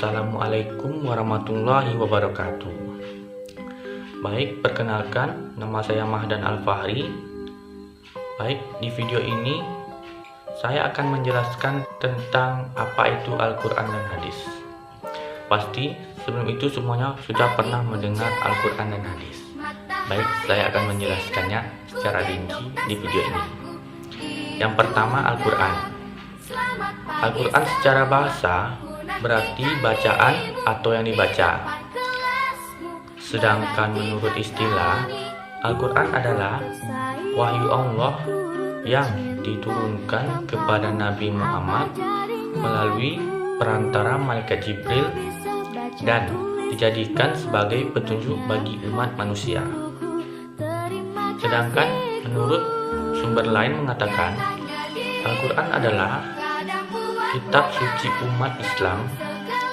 Assalamualaikum warahmatullahi wabarakatuh. Baik, perkenalkan, nama saya Mahdan Al-Fahri. Baik, di video ini saya akan menjelaskan tentang apa itu Al-Quran dan hadis. Pasti sebelum itu semuanya sudah pernah mendengar Al-Quran dan hadis. Baik, saya akan menjelaskannya secara rinci di video ini. Yang pertama, Al-Quran. Al-Quran secara bahasa berarti bacaan atau yang dibaca. Sedangkan menurut istilah, Al-Quran adalah wahyu Allah yang diturunkan kepada Nabi Muhammad melalui perantara malaikat Jibril dan dijadikan sebagai petunjuk bagi umat manusia. Sedangkan menurut sumber lain mengatakan, Al-Quran adalah kitab suci umat Islam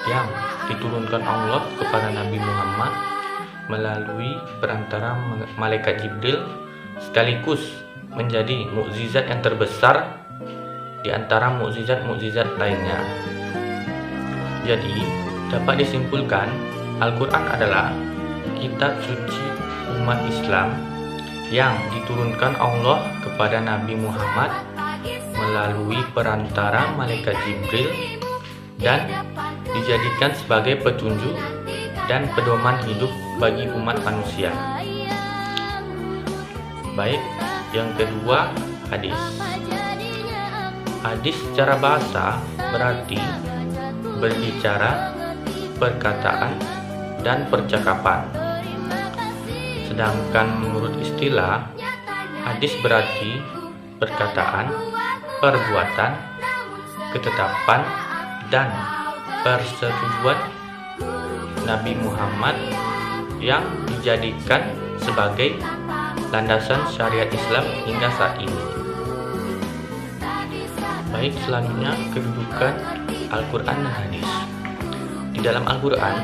yang diturunkan Allah kepada Nabi Muhammad melalui perantara malaikat Jibril, sekaligus menjadi mukjizat yang terbesar di antara mukjizat-mukjizat lainnya. Jadi, dapat disimpulkan Al-Quran adalah kitab suci umat Islam yang diturunkan Allah kepada Nabi Muhammad melalui perantara malaikat Jibril dan dijadikan sebagai petunjuk dan pedoman hidup bagi umat manusia. Baik, yang kedua, hadis. Hadis secara bahasa berarti berbicara, perkataan, dan percakapan. Sedangkan menurut istilah, hadis berarti perkataan, perbuatan, ketetapan, dan persetujuan Nabi Muhammad yang dijadikan sebagai landasan syariat Islam hingga saat ini. Baik, selanjutnya kedudukan Al-Quran dan hadis. Di dalam Al-Quran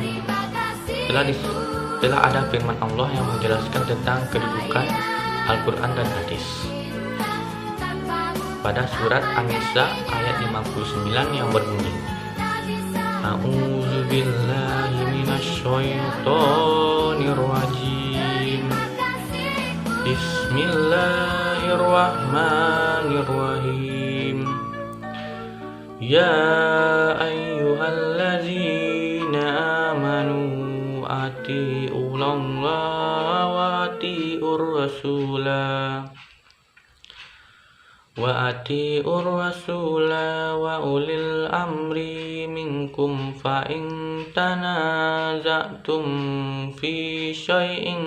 telah ada firman Allah yang menjelaskan tentang kedudukan Al-Quran dan hadis. Pada surat An-Nisa ayat 59 yang berbunyi, A'udzu billahi minasyaitonir rajim. Bismillahirrahmanirrahim. Ya ayyuhallazina amanu atiiullaha wa atiiur rasulah wa ulil amri minkum fa in tanaza'tum fi syai'in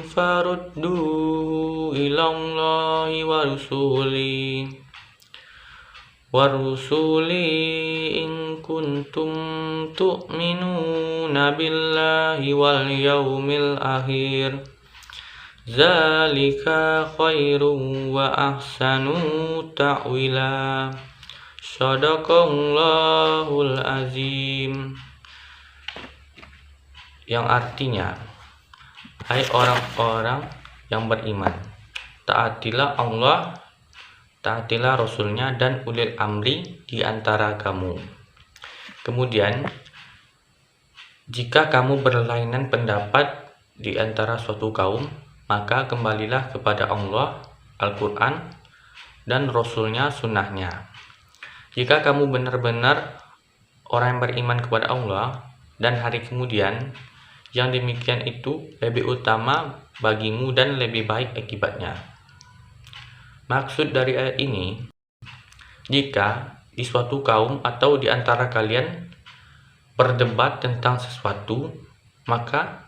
farudduhu ilallahi wa rusuli in kuntum tu'minuna billahi wal yawmil akhir zalika khairun wa ahsanu ta'wila. Shadaqallahul azim. Yang artinya, hai orang-orang yang beriman, taatilah Allah, taatilah Rasulnya dan ulil amri di antara kamu. Kemudian, jika kamu berlainan pendapat di antara suatu kaum, maka kembalilah kepada Allah, Al-Quran, dan Rasulnya, sunnahnya. Jika kamu benar-benar orang yang beriman kepada Allah dan hari kemudian, yang demikian itu lebih utama bagimu dan lebih baik akibatnya. Maksud dari ayat ini, jika di suatu kaum atau di antara kalian berdebat tentang sesuatu, maka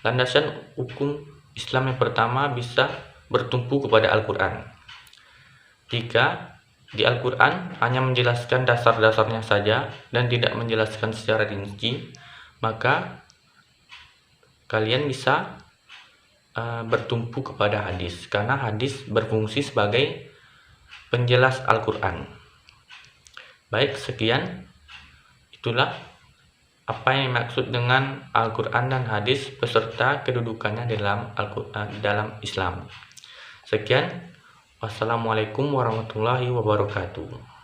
landasan hukum Islam yang pertama bisa bertumpu kepada Al-Quran. Jika di Al-Quran hanya menjelaskan dasar-dasarnya saja dan tidak menjelaskan secara rinci, maka kalian bisa bertumpu kepada hadis, karena hadis berfungsi sebagai penjelas Al-Quran. Baik, sekian. Itulah apa yang dimaksud dengan Al-Quran dan hadis beserta kedudukannya dalam Islam. Sekian, Wassalamualaikum warahmatullahi wabarakatuh.